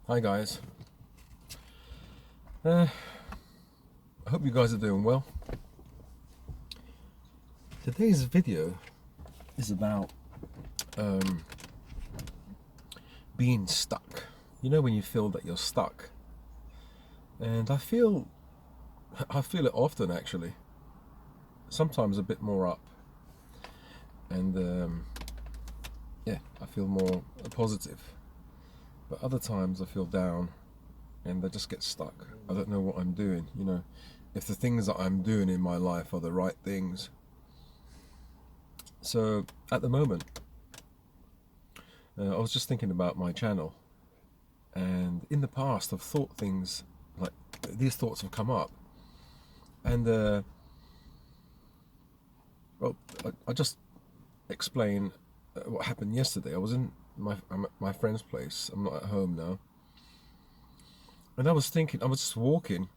Hi guys. I hope you guys are doing well. Today's video is about being stuck. You know when you feel that you're stuck, and I feel it often actually. Sometimes a bit more up, and I feel more positive. But other times I feel down, and I just get stuck. I don't know what I'm doing. If the things that I'm doing in my life are the right things. So at the moment, I was just thinking about my channel, and in the past I've thought things like these thoughts have come up, and I'll just explain what happened yesterday. I was I'm at my friend's place. I'm not at home now, and I was just walking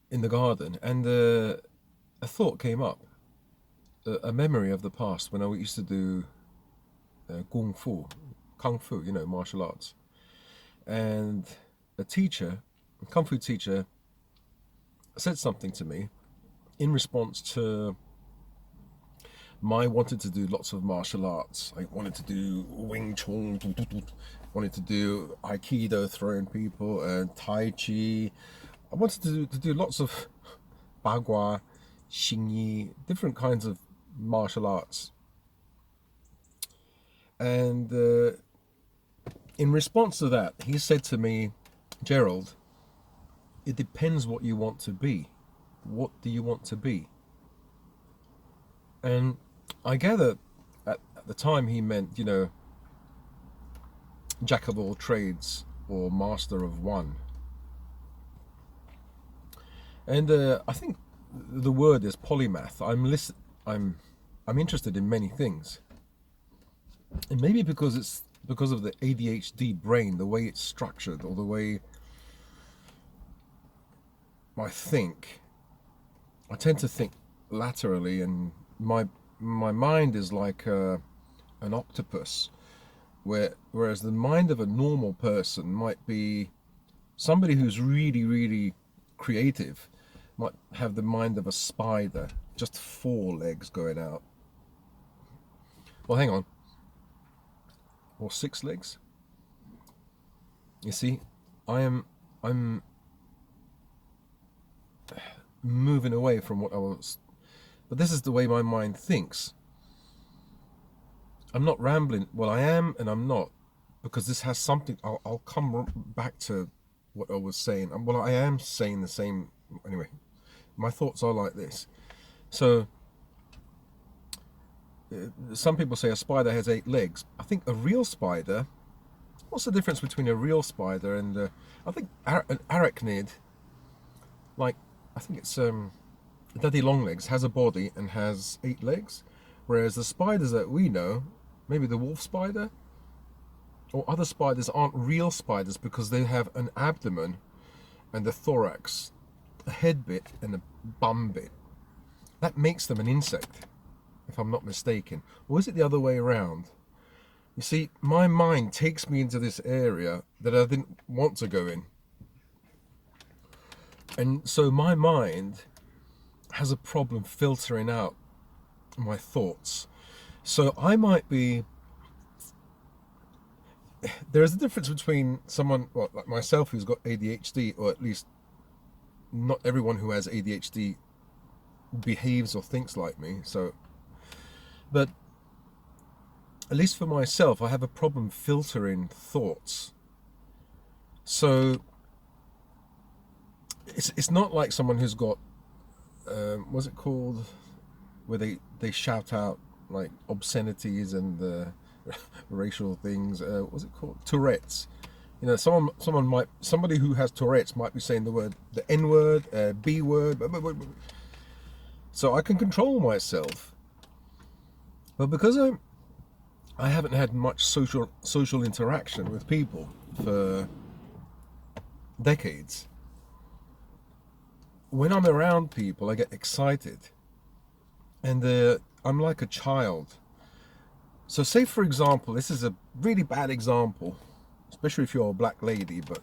in the garden, and a thought came up, a memory of the past when I used to do kung fu, martial arts. And a kung fu teacher, said something to me in response to my wanted to do lots of martial arts. I wanted to do Wing Chun, wanted to do Aikido, throwing people, and Tai Chi. I wanted to do lots of Bagua, Xingyi, different kinds of martial arts. And in response to that, he said to me, Gerald, it depends what you want to be. What do you want to be? And I gather at the time he meant, jack of all trades or master of one. And I think the word is polymath. I'm interested in many things, and maybe because of the ADHD brain, the way it's structured, or the way I think. I tend to think laterally, and my mind is like an octopus, whereas the mind of a normal person might be somebody who's really, really creative, might have the mind of a spider, just 4 legs going out. Well, hang on. Or 6 legs. You see, I'm moving away from what I was, but this is the way my mind thinks. I'm not rambling. Well, I am, and I'm not, because this has something. I'll come back to what I was saying. Well, I am saying the same anyway. My thoughts are like this. So some people say a spider has 8 legs. I think a real spider, what's the difference between a real spider and I think an arachnid, like I think it's daddy long legs, has a body and has 8 legs, whereas the spiders that we know, maybe the wolf spider or other spiders, aren't real spiders because they have an abdomen and a thorax, a head bit and a bum bit. That makes them an insect, if I'm not mistaken. Or is it the other way around? You see, my mind takes me into this area that I didn't want to go in. And so my mind has a problem filtering out my thoughts. So I might be... There's a difference between someone, well, like myself, who's got ADHD, or at least not everyone who has ADHD behaves or thinks like me. So, but at least for myself, I have a problem filtering thoughts. So it's not like someone who's got what's it called, where they shout out like obscenities and racial things. What's it called? Tourette's. Somebody who has Tourette's might be saying the N word, B word. So I can control myself, but because I haven't had much social interaction with people for decades, when I'm around people, I get excited, and I'm like a child. So say, for example, this is a really bad example, especially if you're a black lady. But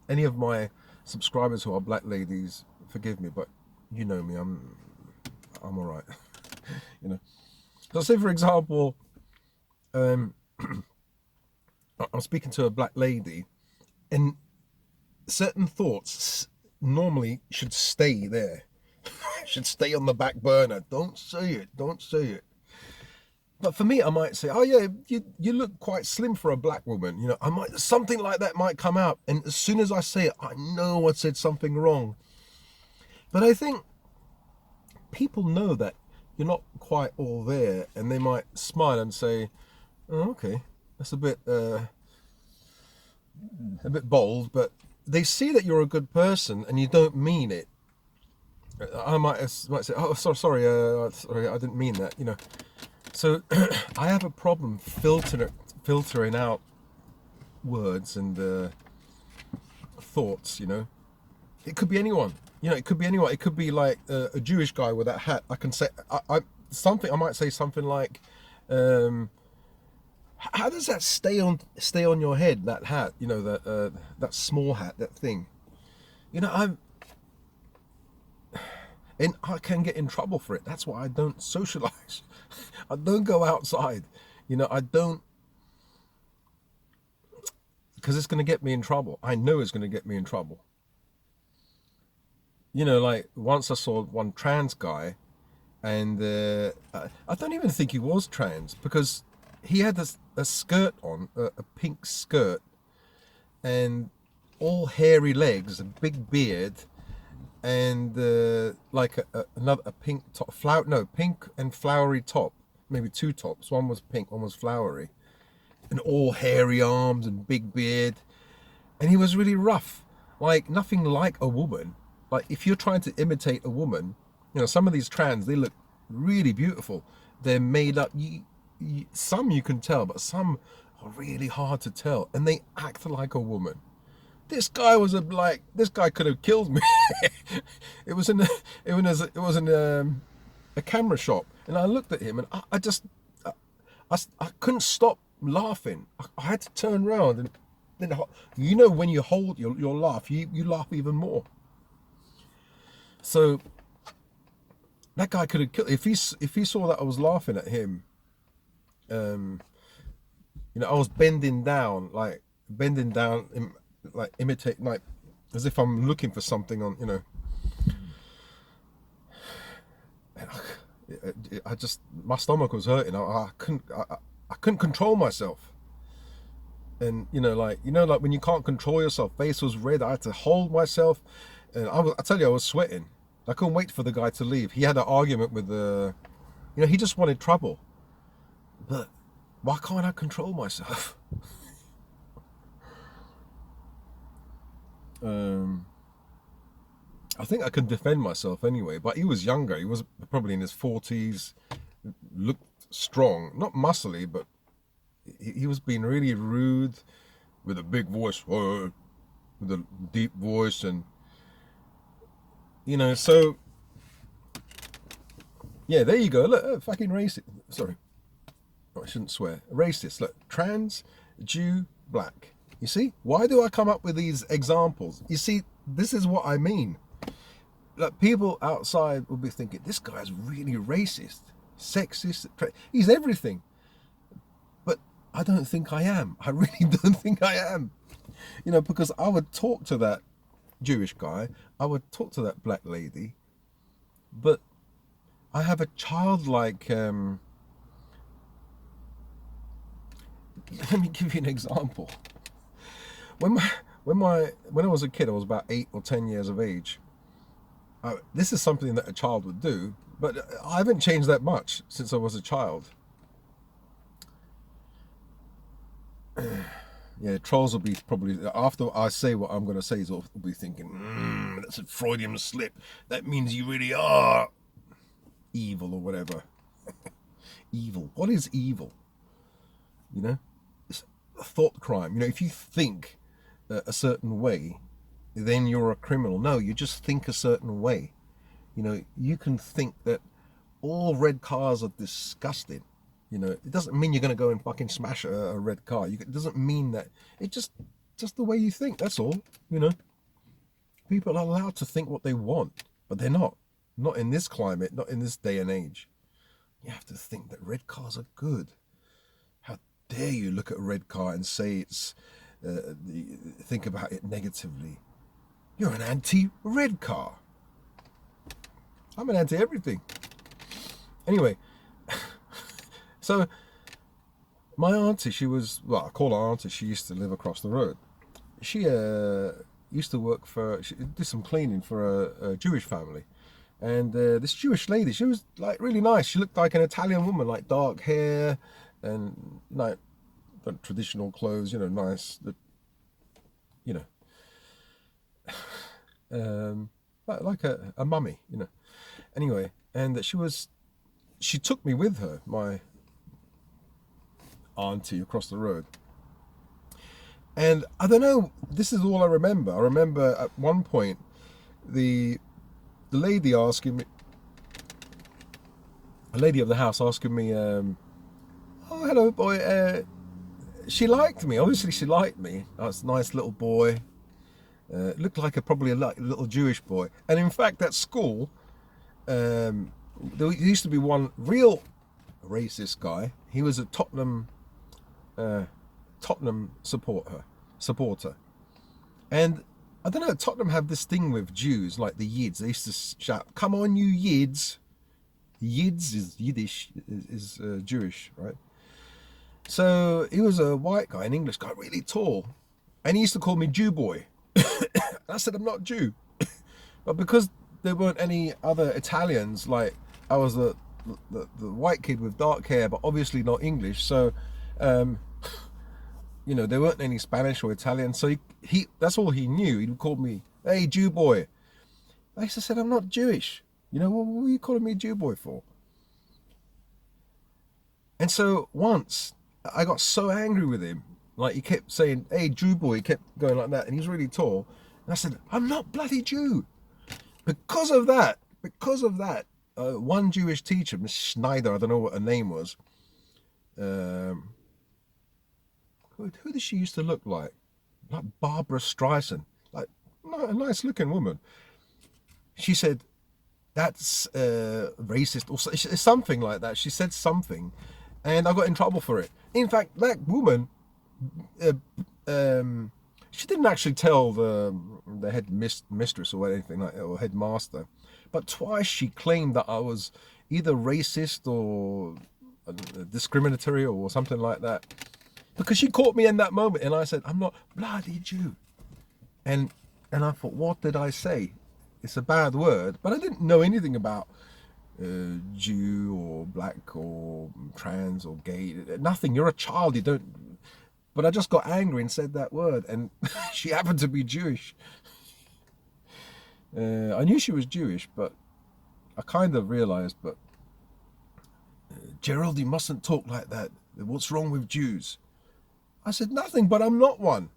any of my subscribers who are black ladies, forgive me, but you know me, I'm all right. You know. So say for example, I'm speaking to a black lady, and certain thoughts normally should stay there, should stay on the back burner. Don't say it. Don't say it. But for me, I might say, "Oh yeah, you look quite slim for a black woman." You know, I might something like that might come out, and as soon as I say it, I know I said something wrong. But I think people know that you're not quite all there, and they might smile and say, "Oh, okay, that's a bit bold," but they see that you're a good person and you don't mean it. I might say, "Oh, sorry, I didn't mean that." You know. So I have a problem filtering out words and thoughts. You know, it could be anyone. You know, it could be anyone. It could be like a Jewish guy with that hat. I can say something. I might say something like, "How does that stay on your head? That hat, you know, that small hat, that thing." You know, and I can get in trouble for it. That's why I don't socialize. I don't go outside. You know, I don't, because it's going to get me in trouble. I know it's going to get me in trouble. You know, like once I saw one trans guy, and I don't even think he was trans, because he had a skirt on, a pink skirt, and all hairy legs, a big beard, and like another pink top, pink and flowery top, maybe two tops. One was pink, one was flowery, and all hairy arms and big beard, and he was really rough, like nothing like a woman. Like if you're trying to imitate a woman, you know, some of these trans, they look really beautiful. They're made up. Some you can tell, but some are really hard to tell, and they act like a woman. This guy this guy could have killed me. It was in a camera shop, and I looked at him, and I couldn't stop laughing. I had to turn around, and then, you know, when you hold your laugh, you laugh even more. So that guy could have killed. If he saw that I was laughing at him, you know, I was bending down, like imitate, like as if I'm looking for something on, you know. I just, my stomach was hurting. I couldn't control myself. And you know, like when you can't control yourself, face was red. I had to hold myself, and I tell you, I was sweating. I couldn't wait for the guy to leave. He had an argument with you know, he just wanted trouble. But why can't I control myself? I think I could defend myself anyway, but he was younger. He was probably in his 40s, looked strong, not muscly, but he was being really rude, with a big voice, with a deep voice, and you know, so yeah, there you go. Look, fucking racist. Sorry, I shouldn't swear. Racist. Look, trans, Jew, black. You see, why do I come up with these examples? You see, this is what I mean. Like, people outside will be thinking, this guy's really racist, sexist, he's everything. But I don't think I am. I really don't think I am. You know, because I would talk to that Jewish guy, I would talk to that black lady, but I have a childlike, let me give you an example. When I was a kid, I was about 8 or 10 years of age. This is something that a child would do, but I haven't changed that much since I was a child. Yeah, trolls will be probably, after I say what I'm going to say, will be thinking, that's a Freudian slip. That means you really are evil or whatever. Evil. What is evil? You know, it's a thought crime. You know, if you think a certain way, then you're a criminal. No, you just think a certain way. You know, you can think that all red cars are disgusting, You know, it doesn't mean you're going to go and fucking smash a red car. It doesn't mean that. It just the way you think. That's all. You know, people are allowed to think what they want, but they're not. Not in this climate. Not in this day and age. You have to think that red cars are good. How dare you look at a red car and say it's think about it negatively? You're an anti-red car. I'm an anti-everything. Anyway, so my auntie, she was, well, I call her auntie, she used to live across the road. She used to work she did some cleaning for a Jewish family. And this Jewish lady, she was like really nice. She looked like an Italian woman, like dark hair and like traditional clothes, you know, nice, you know, like a mummy, you know. Anyway, and she took me with her, my auntie across the road. And I don't know, this is all I remember. I remember at one point, the lady asking me, a lady of the house asking me, oh, hello, boy. She liked me. Obviously, she liked me. I was a nice little boy. Looked like probably a little Jewish boy. And in fact, at school, there used to be one real racist guy. He was a Tottenham supporter. And I don't know, Tottenham have this thing with Jews, like the Yids. They used to shout, "Come on, you Yids." Yids is Yiddish, is Jewish, right? So he was a white guy, an English guy, really tall. And he used to call me Jew boy. I said, I'm not Jew. But because there weren't any other Italians, like I was the white kid with dark hair, but obviously not English. So, you know, there weren't any Spanish or Italian. So he that's all he knew. He would call me, hey, Jew boy. I used to say, I'm not Jewish. You know, what are you calling me Jew boy for? And so once I got so angry with him, like he kept saying, hey, Jew boy, he kept going like that, and he's really tall. And I said, I'm not bloody Jew. Because of that, one Jewish teacher, Miss Schneider, I don't know what her name was. Who did she used to look like? Like Barbara Streisand, like a nice looking woman. She said, that's racist or something like that. She said something, and I got in trouble for it. In fact, that woman, she didn't actually tell the head mistress or anything like that, or headmaster, but twice she claimed that I was either racist or discriminatory or something like that, because she caught me in that moment, and I said, I'm not bloody Jew. And I thought, what did I say? It's a bad word, but I didn't know anything about Jew or black or trans or gay. Nothing. You're a child. You don't. But I just got angry and said that word, and she happened to be Jewish. I knew she was Jewish, but I kind of realized, but Gerald, you mustn't talk like that. What's wrong with Jews? I said, nothing, but I'm not one.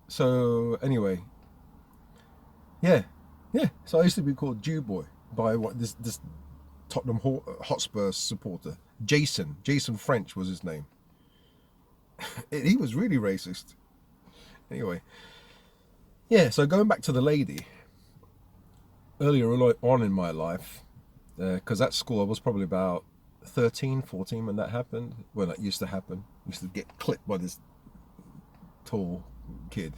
So anyway, yeah. So I used to be called Jew boy by this Tottenham Hotspur supporter, Jason French was his name. He was really racist. Anyway, yeah. So going back to the lady, earlier on in my life, because at school I was probably about 13, 14 when that happened. When that used to happen, I used to get clipped by this tall kid.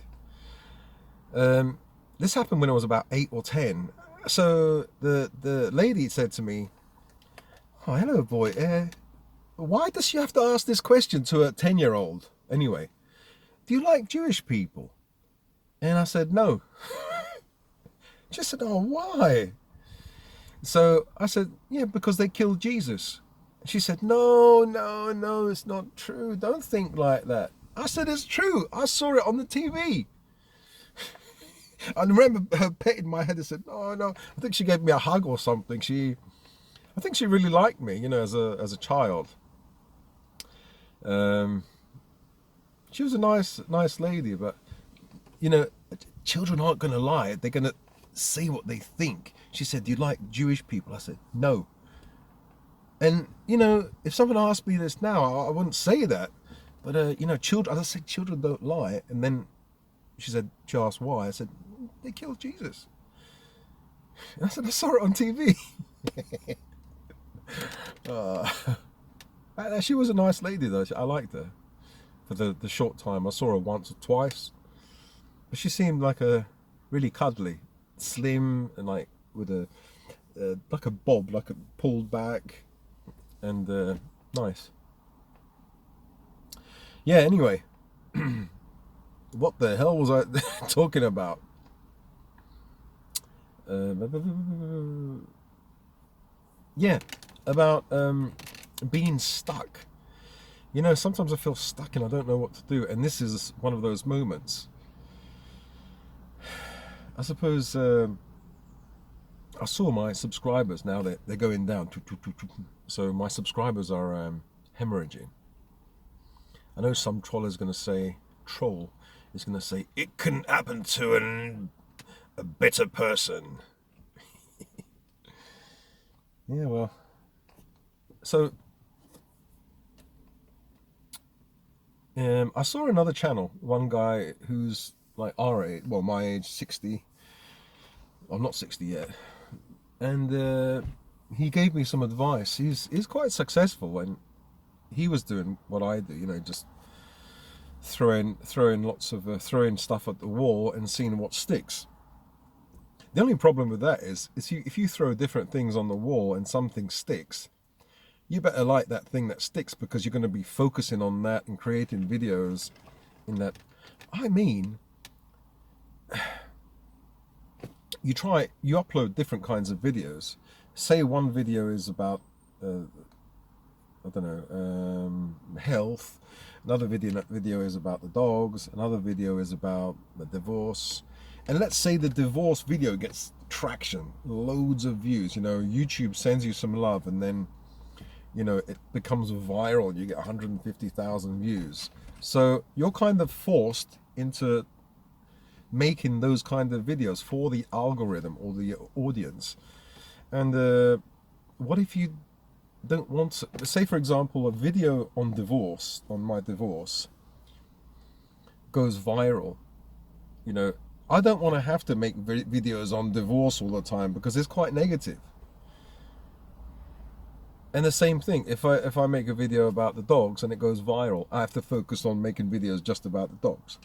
This happened when I was about 8 or 10. So the lady said to me, oh, hello boy, why does she have to ask this question to a 10-year-old anyway? Do you like Jewish people? And I said, no. She said, oh, why? So I said, yeah, because they killed Jesus. She said, no, it's not true. Don't think like that. I said, it's true. I saw it on the TV. I remember her petting my head and said, no. I think she gave me a hug or something. I think she really liked me, you know, as a child. She was a nice lady, but you know, children aren't going to lie. They're going to say what they think. She said, "Do you like Jewish people?" I said, "No." And you know, if someone asked me this now, I wouldn't say that. But you know, children. As I said, children don't lie. And then she asked why. I said, they killed Jesus. And I said, I saw it on TV. She was a nice lady though. I liked her for the short time. I saw her once or twice. But she seemed like a really cuddly, slim, and like with like a bob, like a pulled back, and nice. Yeah. Anyway, what the hell was I talking about? Yeah, about being stuck. You know, sometimes I feel stuck and I don't know what to do, and this is one of those moments. I suppose I saw my subscribers now they're going down. So my subscribers are hemorrhaging. I know some troll is going to say, it couldn't happen to a better person. Yeah, well, so I saw another channel, one guy who's like our age, well, my age, 60. I'm not 60 yet. And he gave me some advice. He's quite successful, and he was doing what I do, you know, just throwing throwing stuff at the wall and seeing what sticks. The only problem with that is if you throw different things on the wall and something sticks, you better like that thing that sticks, because you're going to be focusing on that and creating videos in that. I mean, you upload different kinds of videos. Say one video is about I don't know, health. Another video is about the dogs. Another video is about the divorce. And let's say the divorce video gets traction, loads of views. You know, YouTube sends you some love, and then, you know, it becomes viral. You get 150,000 views. So you're kind of forced into making those kind of videos for the algorithm or the audience. And what if you don't want to, say for example, a video on my divorce goes viral? You know, I don't want to have to make videos on divorce all the time, because it's quite negative. And the same thing, if I make a video about the dogs and it goes viral, I have to focus on making videos just about the dogs.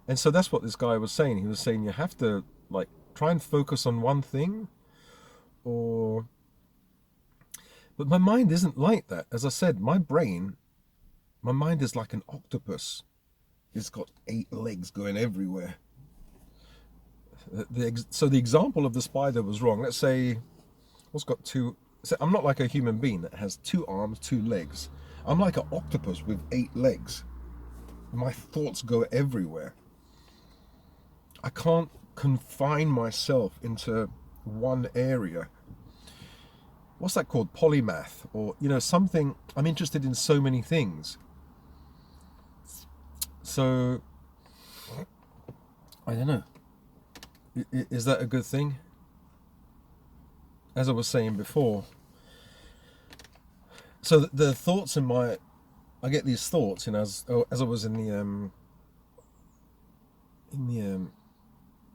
And so that's what this guy was saying. He was saying you have to like try and focus on one thing, but my mind isn't like that. As I said, my mind is like an octopus. It's got 8 legs going everywhere. So the example of the spider was wrong. Let's say, what's got 2? So I'm not like a human being that has 2 arms, 2 legs. I'm like an octopus with 8 legs. My thoughts go everywhere. I can't confine myself into one area. What's that called? Polymath, or, you know, something. I'm interested in so many things. So I don't know. Is that a good thing? As I was saying before. So the thoughts I get these thoughts, you know, as I was in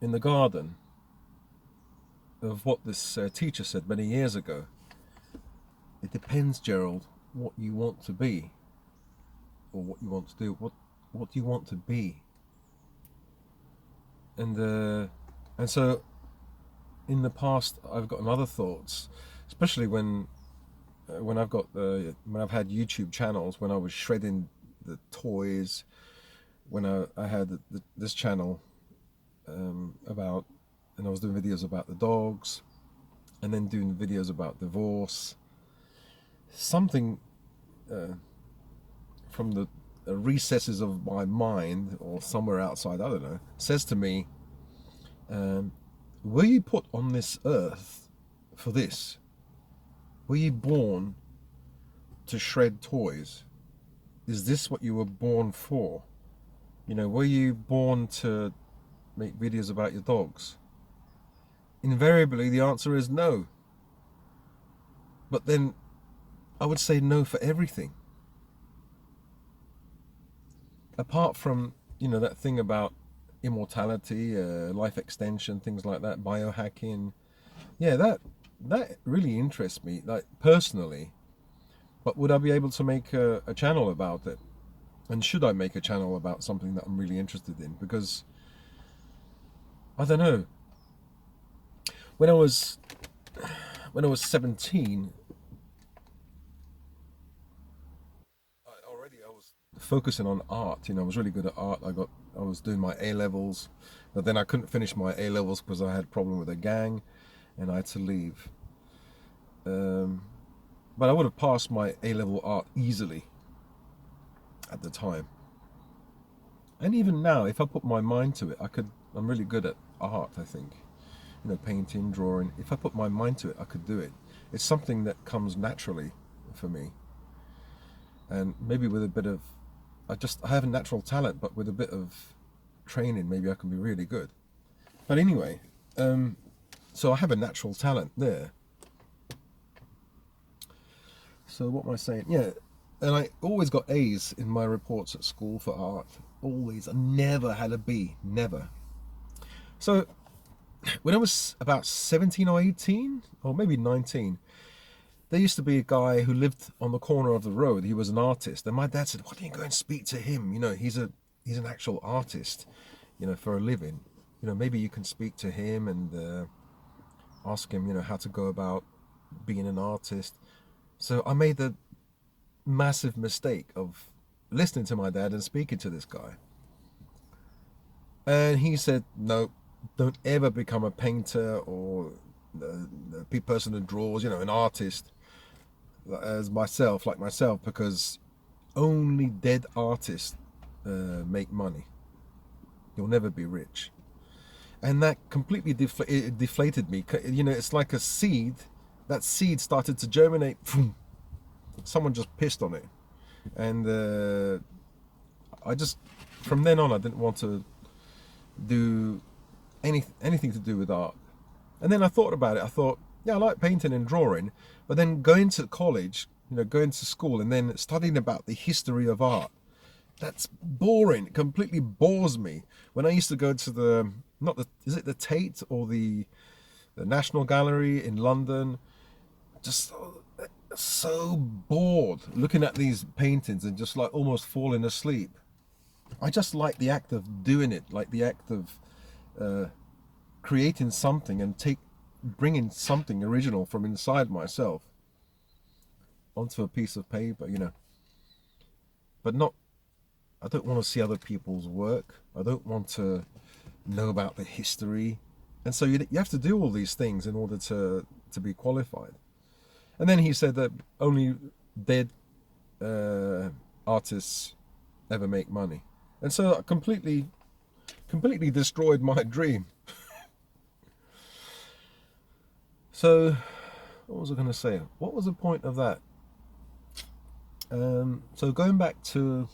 the garden, of what this teacher said many years ago. It depends, Gerald, what you want to be, or what you want to do. What do you want to be? And so in the past, I've gotten other thoughts, especially when I've had YouTube channels, when I was shredding the toys, when I had this channel and I was doing videos about the dogs, and then doing videos about divorce. Something from the recesses of my mind, or somewhere outside, I don't know, says to me, were you put on this earth for this? Were you born to shred toys? Is this what you were born for? You know, were you born to make videos about your dogs? invariably the answer is no. But then I would say no for everything. Apart from, that thing about immortality, life extension, things like that, biohacking. Yeah, that really interests me, like personally. But would I be able to make a channel about it? And should I make a channel about something that I'm really interested in? Because I don't know. When I was 17, I was focusing on art. I was really good at art. I was doing my A levels, but then I couldn't finish my A levels because I had a problem with a gang, and I had to leave. But I would have passed my A level art easily at the time. And even now, if I put my mind to it, I could. I'm really good at art, I think. Painting, drawing. If I put my mind to it, I could do it. It's something that comes naturally for me. And maybe with a bit of, I have a natural talent, but with a bit of training, maybe I can be really good. But anyway, so I have a natural talent there. So what am I saying? Yeah, and I always got A's in my reports at school for art. Always. I never had a B. Never. So when I was about 17 or 18, or maybe 19, there used to be a guy who lived on the corner of the road. He was an artist, and my dad said, "Why don't you go and speak to him? He's an actual artist, for a living. Maybe you can speak to him and ask him, how to go about being an artist." So I made the massive mistake of listening to my dad and speaking to this guy. And he said, "No, don't ever become a painter or the person who draws, an artist like myself, because only dead artists make money. You'll never be rich." And that completely deflated me. It's like a seed. That seed started to germinate. Someone just pissed on it. And I just, from then on, I didn't want to do anything to do with art. And then I thought about it. I thought, yeah, I like painting and drawing, but then going to college, going to school and then studying about the history of art, that's boring. It completely bores me. When I used to go to is it the Tate or the National Gallery in London, just so bored looking at these paintings and just like almost falling asleep. I just like the act of doing it, like the act of creating something and bringing something original from inside myself onto a piece of paper, but not, I don't want to see other people's work. I don't want to know about the history. And so you have to do all these things in order to be qualified. And then he said that only dead artists ever make money. And so I completely destroyed my dream. So what was I going to say? What was the point of that? So going back to,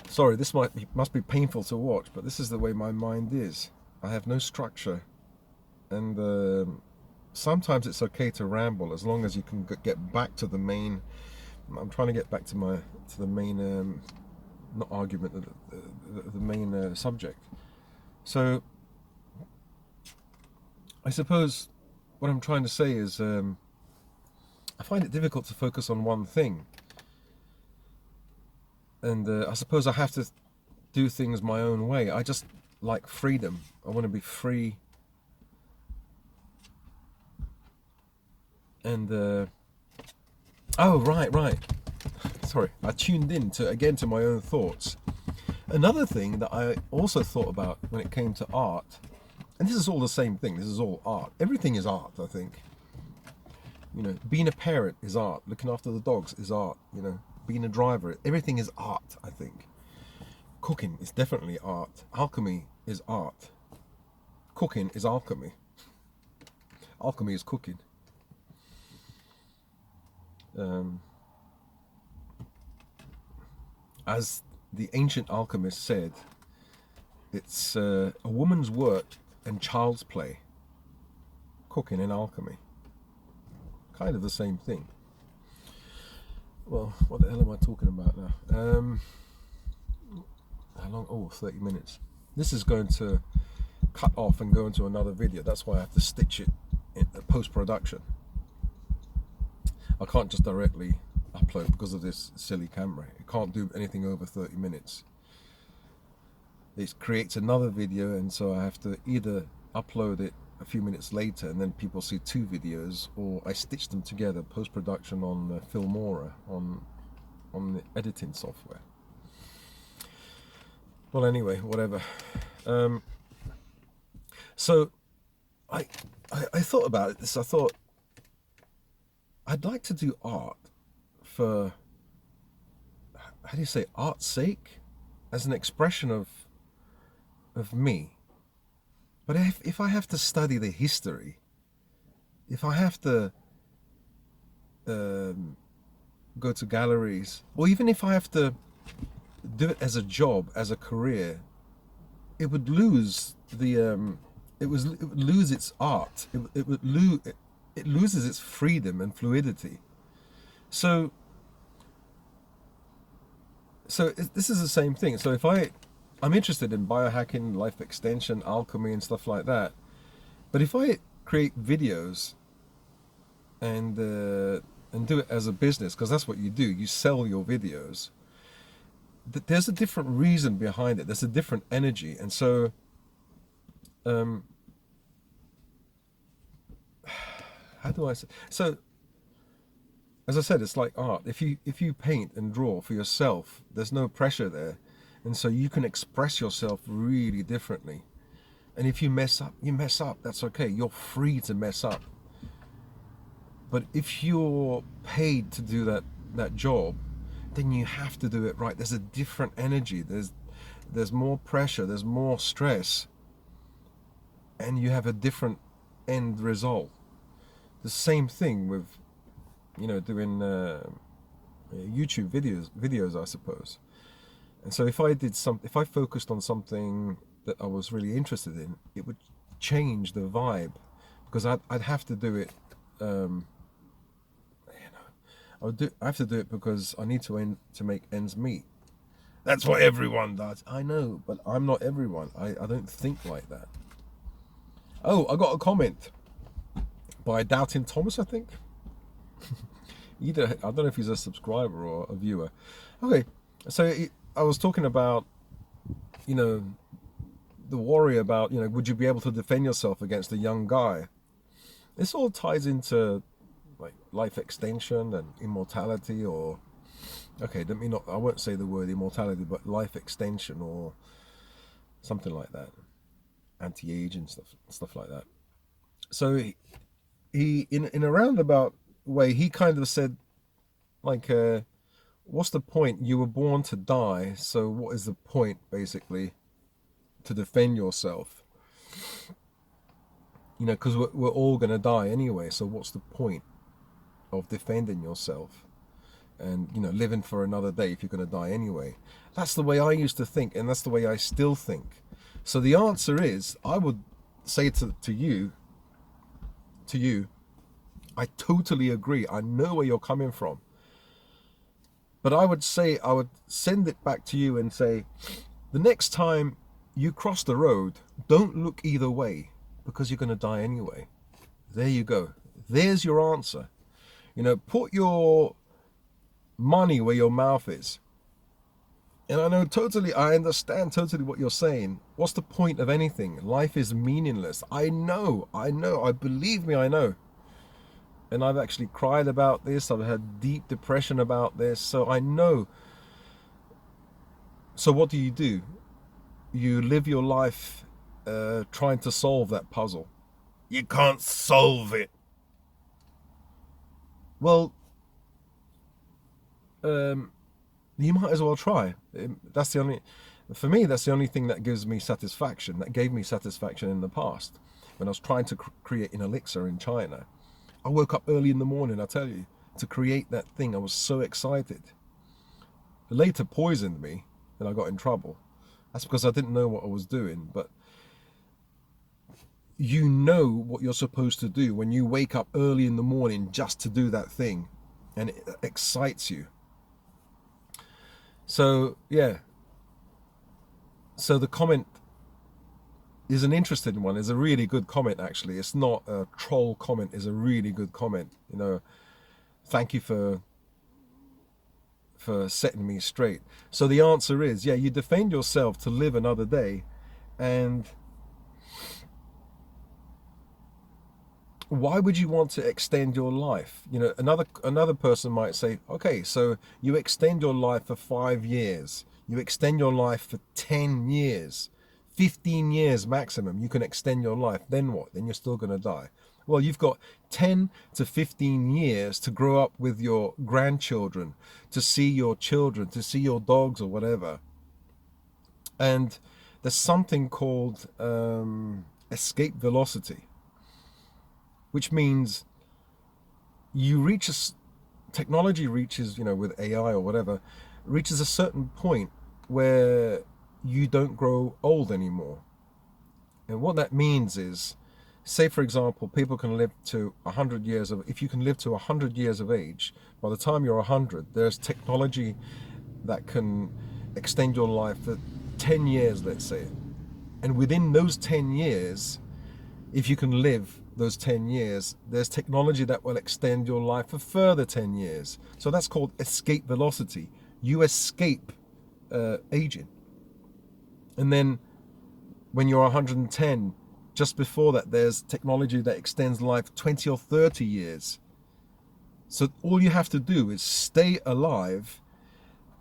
sorry, this must be painful to watch, but this is the way my mind is. I have no structure, and sometimes it's okay to ramble as long as you can get back to the main. I'm trying to get back to the main, not argument, the main subject. So I suppose what I'm trying to say is I find it difficult to focus on one thing, and I suppose I have to do things my own way. I just like freedom. I want to be free, and oh, right. Sorry, I tuned in to my own thoughts. Another thing that I also thought about when it came to art, and this is all the same thing. This is all art. Everything is art, I think. Being a parent is art. Looking after the dogs is art. Being a driver, everything is art, I think. Cooking is definitely art. Alchemy is art. Cooking is alchemy. Alchemy is cooking. As the ancient alchemist said, it's a woman's work and child's play, cooking and alchemy. Kind of the same thing. Well, what the hell am I talking about now? How long? Oh, 30 minutes. This is going to cut off and go into another video. That's why I have to stitch it in post-production. I can't just directly upload because of this silly camera. It can't do anything over 30 minutes. It creates another video, and so I have to either upload it a few minutes later and then people see two videos, or I stitch them together post-production on Filmora, on the editing software. Well, anyway, whatever. So I thought about this. I thought I'd like to do art for, how do you say, art's sake, as an expression of me. But if I have to study the history, if I have to go to galleries, or even if I have to do it as a job, as a career, it would lose the it would lose its art. It loses its freedom and fluidity. So this is the same thing. So if I'm interested in biohacking, life extension, alchemy and stuff like that, but if I create videos and do it as a business, because that's what you do, you sell your videos, there's a different reason behind it. There's a different energy. And so how do I say? So as I said, it's like art. If you paint and draw for yourself, there's no pressure there, and so you can express yourself really differently. And if you mess up, you mess up. That's okay. You're free to mess up. But if you're paid to do that job, then you have to do it right. There's a different energy. There's more pressure. There's more stress, and you have a different end result. The same thing with, doing YouTube videos, I suppose. And so if I focused on something that I was really interested in, it would change the vibe, because I'd have to do it. I have to do it because I need to make ends meet. That's what everyone does. I know, but I'm not everyone. I don't think like that. Oh, I got a comment by Doubting Thomas, I think. I don't know if he's a subscriber or a viewer. Okay, so I was talking about, the worry about, would you be able to defend yourself against a young guy? This all ties into like life extension and immortality, or I won't say the word immortality, but life extension or something like that, anti-aging stuff like that. So he in a roundabout way, he kind of said, like, what's the point? You were born to die, so what is the point, basically, to defend yourself? Because we're all going to die anyway, so what's the point of defending yourself and, living for another day if you're going to die anyway? That's the way I used to think, and that's the way I still think. So the answer is, I would say to you, I totally agree. I know where you're coming from. But I would send it back to you and say, the next time you cross the road, don't look either way, because you're going to die anyway. There you go. There's your answer. Put your money where your mouth is. And I understand totally what you're saying. What's the point of anything? Life is meaningless. I know. Believe me, I know. And I've actually cried about this. I've had deep depression about this. So I know. So what do? You live your life trying to solve that puzzle. You can't solve it. Well, you might as well try. For me, that's the only thing that gives me satisfaction, that gave me satisfaction in the past. When I was trying to create an elixir in China, I woke up early in the morning, I tell you, to create that thing. I was so excited. It later poisoned me, and I got in trouble. That's because I didn't know what I was doing. But you know what you're supposed to do when you wake up early in the morning just to do that thing, and it excites you. So yeah, so the comment is an interesting one. It's a really good comment, actually. It's not a troll comment. It's a really good comment. You know, thank you for setting me straight. So the answer is, yeah, you defend yourself to live another day. And why would you want to extend your life? You know, another person might say, okay, so you extend your life for 5 years, you extend your life for 10 years, 15 years maximum, you can extend your life. Then what? Then you're still going to die. Well, you've got 10 to 15 years to grow up with your grandchildren, to see your children, to see your dogs or whatever. And there's something called escape velocity, which means you reach technology reaches, you know, with AI or whatever, reaches a certain point where you don't grow old anymore. And what that means is, say for example, people can live to 100 years of, if you can live to 100 years of age, by the time you're 100, there's technology that can extend your life for 10 years, let's say. And within those 10 years, if you can live those 10 years, there's technology that will extend your life for further 10 years. So that's called escape velocity. You escape aging. And then when you're 110, just before that, there's technology that extends life 20 or 30 years. So all you have to do is stay alive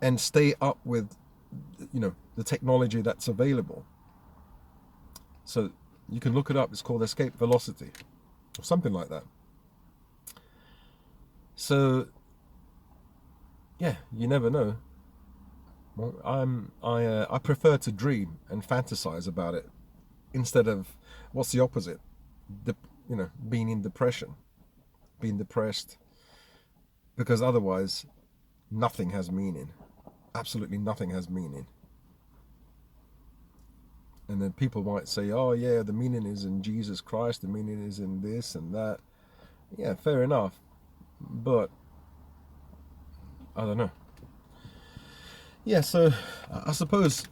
and stay up with, you know, the technology that's available. So you can look it up. It's called escape velocity or something like that. So yeah, you never know. Well, I prefer to dream and fantasize about it instead of, what's the opposite? You know, being in depression, being depressed, because otherwise nothing has meaning. Absolutely nothing has meaning. And then people might say, oh yeah, the meaning is in Jesus Christ, the meaning is in this and that. Yeah, fair enough. But I don't know. Yeah, so I suppose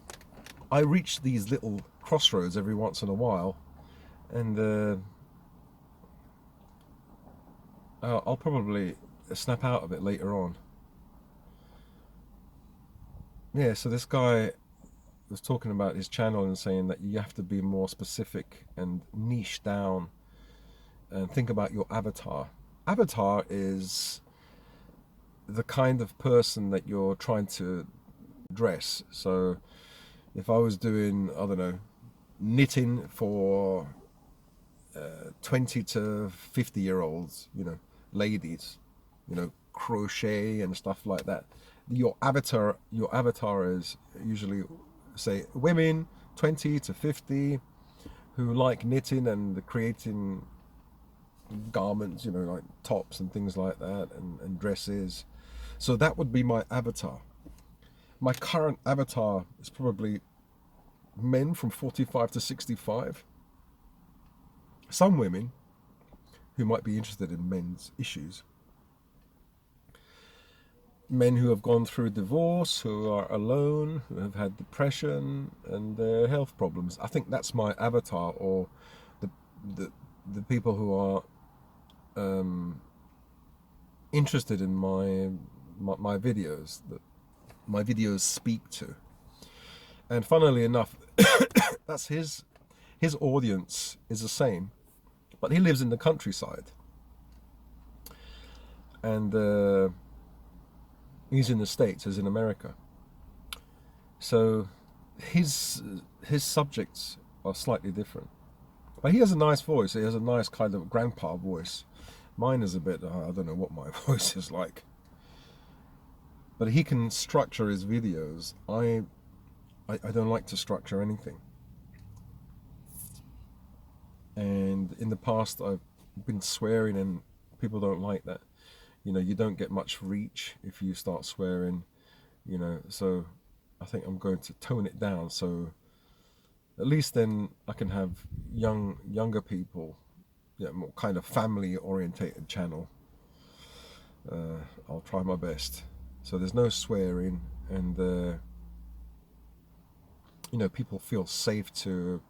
I reach these little crossroads every once in a while, and I'll probably snap out of it later on. Yeah, so this guy was talking about his channel and saying that you have to be more specific and niche down and think about your avatar. Avatar is the kind of person that you're trying to dress. So if I was doing, I don't know, knitting for 20 to 50-year-olds, you know, ladies, you know, crochet and stuff like that, your avatar is usually, say, women 20 to 50 who like knitting and creating garments, you know, like tops and things like that, and dresses. So that would be my avatar. My current avatar is probably men from 45 to 65. Some women who might be interested in men's issues. Men who have gone through divorce, who are alone, who have had depression and health problems. I think that's my avatar, or the the people who are interested in my videos, that my videos speak to. And funnily enough, that's his audience is the same, but he lives in the countryside, and he's in the States, he's in America. So his subjects are slightly different, but he has a nice voice. He has a nice kind of grandpa voice. Mine is a bit, I don't know what my voice is like, but he can structure his videos. I don't like to structure anything. And in the past I've been swearing, and people don't like that. You know, you don't get much reach if you start swearing, you know, so I think I'm going to tone it down. So At least then I can have younger people, yeah, more kind of family orientated channel. I'll try my best. So there's no swearing, and people feel safe to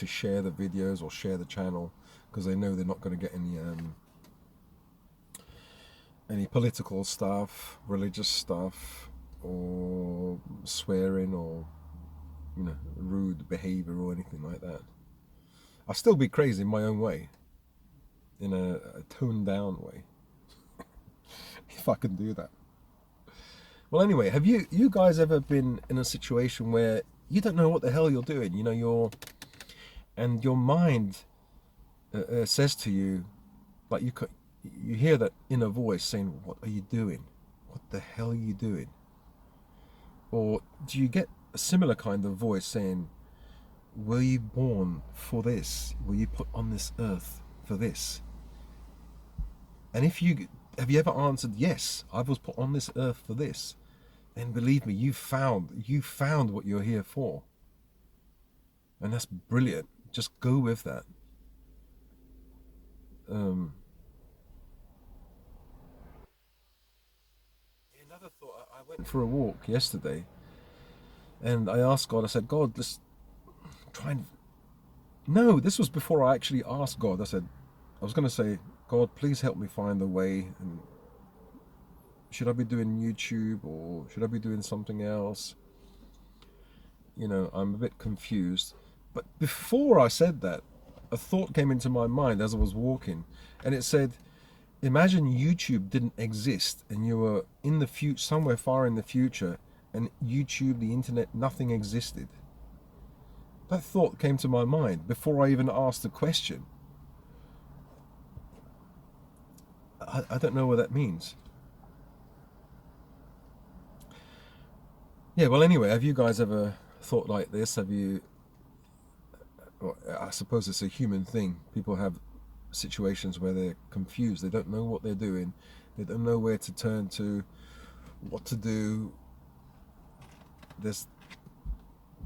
share the videos or share the channel because they know they're not going to get any political stuff, religious stuff, or swearing, or rude behavior or anything like that. I'll still be crazy in my own way, in a toned down way, if I can do that. Well, anyway, have you guys ever been in a situation where you don't know what the hell you're doing? And your mind says to you, like you hear that inner voice saying, "What are you doing? What the hell are you doing?" Or do you get a similar kind of voice saying, "Were you born for this? Were you put on this earth for this?" And if you have you ever answered, "Yes, I was put on this earth for this," then believe me, you found what you're here for. And that's brilliant. Just go with that. Um, Another thought, I went for a walk yesterday and I asked God, I said, "God, let's try and." No, this was before I actually asked God. I was going to say, "God, please help me find a way. And should I be doing YouTube or should I be doing something else? I'm a bit confused." But before I said that, a thought came into my mind as I was walking, and it said, imagine YouTube didn't exist and you were in the future, somewhere far in the future, and YouTube, the internet, nothing existed. That thought came to my mind before I even asked the question. I don't know what that means. Yeah, well, anyway, have you guys ever thought like this? Have you, well, I suppose it's a human thing. People have situations where they're confused. They don't know what they're doing. They don't know where to turn to, what to do. There's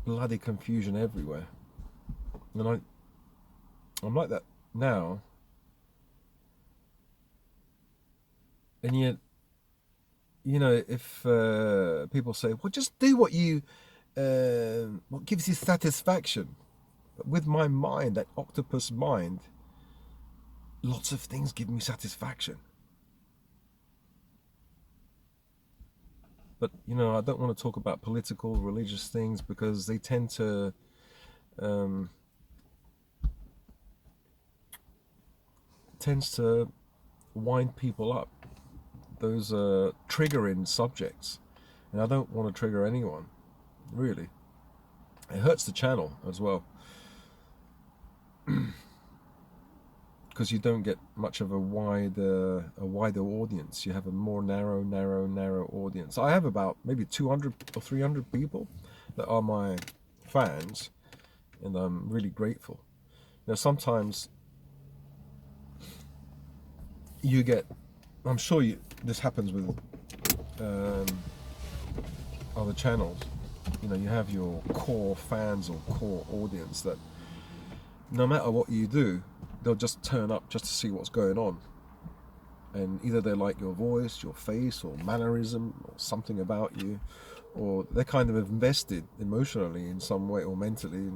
bloody confusion everywhere. And I'm like that now. And yet, if people say, "Well, just do what gives you satisfaction." But with my mind, that octopus mind, lots of things give me satisfaction. But I don't want to talk about political, religious things because they um, tends to wind people up. Those are triggering subjects, and I don't want to trigger anyone. Really, it hurts the channel as well because you don't get much of a wider audience. You have a more narrow audience. I have about maybe 200 or 300 people that are my fans, and I'm really grateful. Sometimes you get, I'm sure this happens with um, other channels. You have your core fans or core audience that no matter what you do, they'll just turn up just to see what's going on. And either they like your voice, your face, or mannerism, or something about you, or they're kind of invested emotionally in some way, or mentally,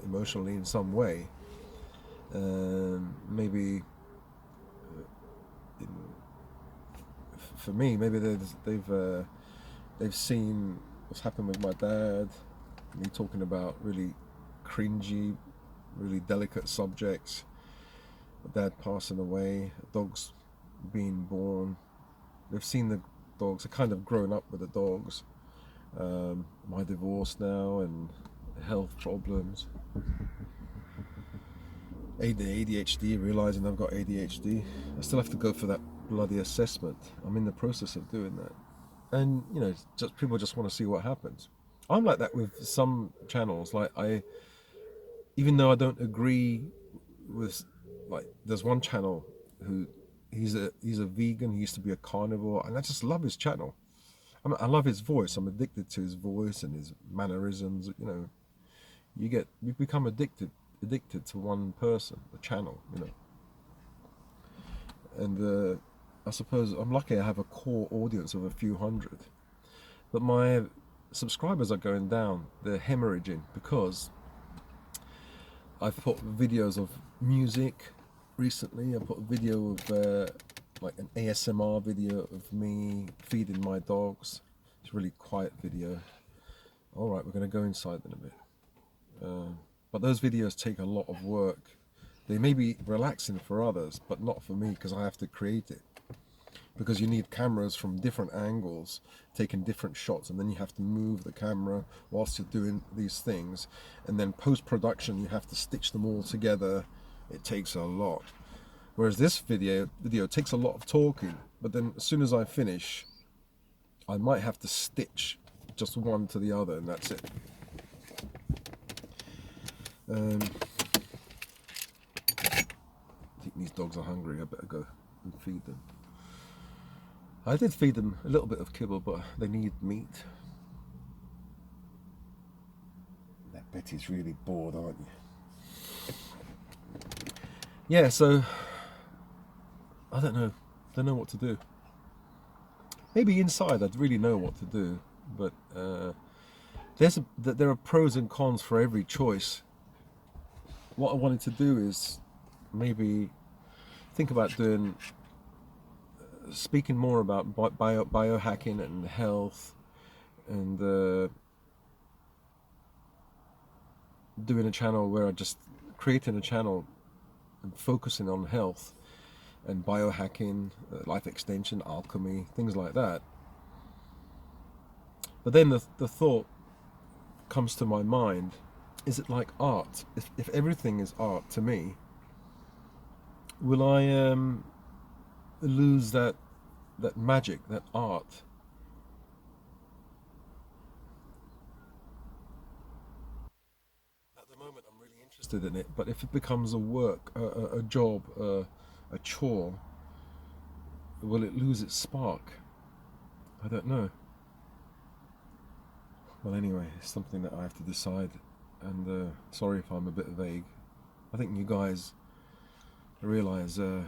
emotionally in some way. Maybe for me, maybe they've seen what's happened with my dad, me talking about really cringy, really delicate subjects, my dad passing away, dogs being born. They've seen the dogs, they're kind of grown up with the dogs. My divorce now and health problems. ADHD, realizing I've got ADHD. I still have to go for that bloody assessment. I'm in the process of doing that. And just people just want to see what happens. I'm like that with some channels. Like even though I don't agree with, like, there's one channel who he's a vegan. He used to be a carnivore, and I just love his channel. I love his voice. I'm addicted to his voice and his mannerisms. you become addicted to one person, a channel, you know. And I suppose I'm lucky I have a core audience of a few hundred, but my subscribers are going down. They're hemorrhaging because I've put videos of music recently. I put a video of like an ASMR video of me feeding my dogs. It's a really quiet video. All right, we're going to go inside in a bit. But those videos take a lot of work. They may be relaxing for others, but not for me, because I have to create it. Because you need cameras from different angles, taking different shots, and then you have to move the camera whilst you're doing these things. And then post-production, you have to stitch them all together. It takes a lot. Whereas this video takes a lot of talking, but then as soon as I finish, I might have to stitch just one to the other, and that's it. I think these dogs are hungry. I better go and feed them. I did feed them a little bit of kibble, but they need meat. That Betty's really bored, aren't you? Yeah, so I don't know what to do. Maybe inside I'd really know what to do, but there are pros and cons for every choice. What I wanted to do is maybe think about speaking more about biohacking and health, and doing a channel where I just creating a channel and focusing on health and biohacking, life extension, alchemy, things like that. But then the thought comes to my mind, is it like art? If everything is art to me, will I lose that magic, that art? At the moment I'm really interested in it, but if it becomes a work, a job, a chore, will it lose its spark? I don't know. Well, anyway, it's something that I have to decide, and sorry if I'm a bit vague. I think you guys realize the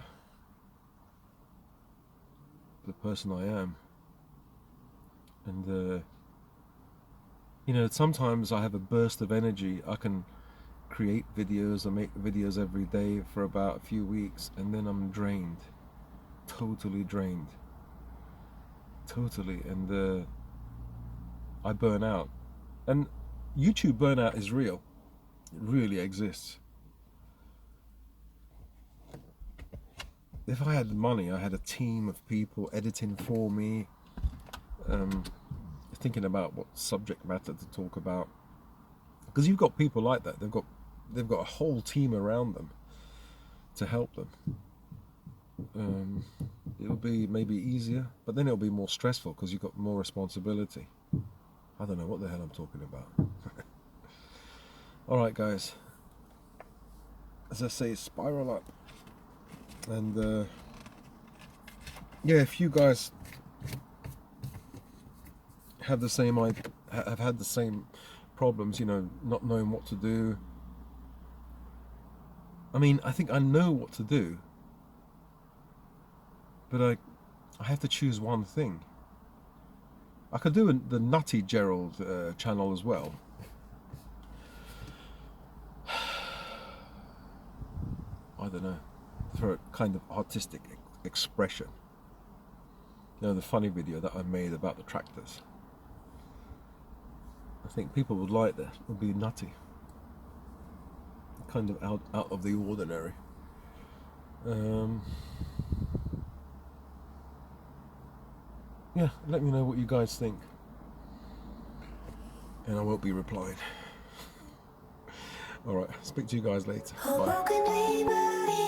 person I am, and you know, sometimes I have a burst of energy. I can create videos, I make videos every day for about a few weeks, and then I'm drained, totally drained, totally, and I burn out. And YouTube burnout is real. It really exists. If I had the money, I had a team of people editing for me, thinking about what subject matter to talk about. Because you've got people like that. They've got a whole team around them to help them. It'll be maybe easier, but then it'll be more stressful because you've got more responsibility. I don't know what the hell I'm talking about. Alright guys, as I say, spiral up. And yeah, if you guys have the same have had the same problems, you know, not knowing what to do. I mean, I think I know what to do, but I have to choose one thing. I could do the Nutty Gerald channel as well. I don't know, for a kind of artistic expression. You know, the funny video that I made about the tractors. I think people would like that. It would be nutty. Kind of out of the ordinary. Yeah, let me know what you guys think. And I won't be replying. Alright, speak to you guys later. Bye.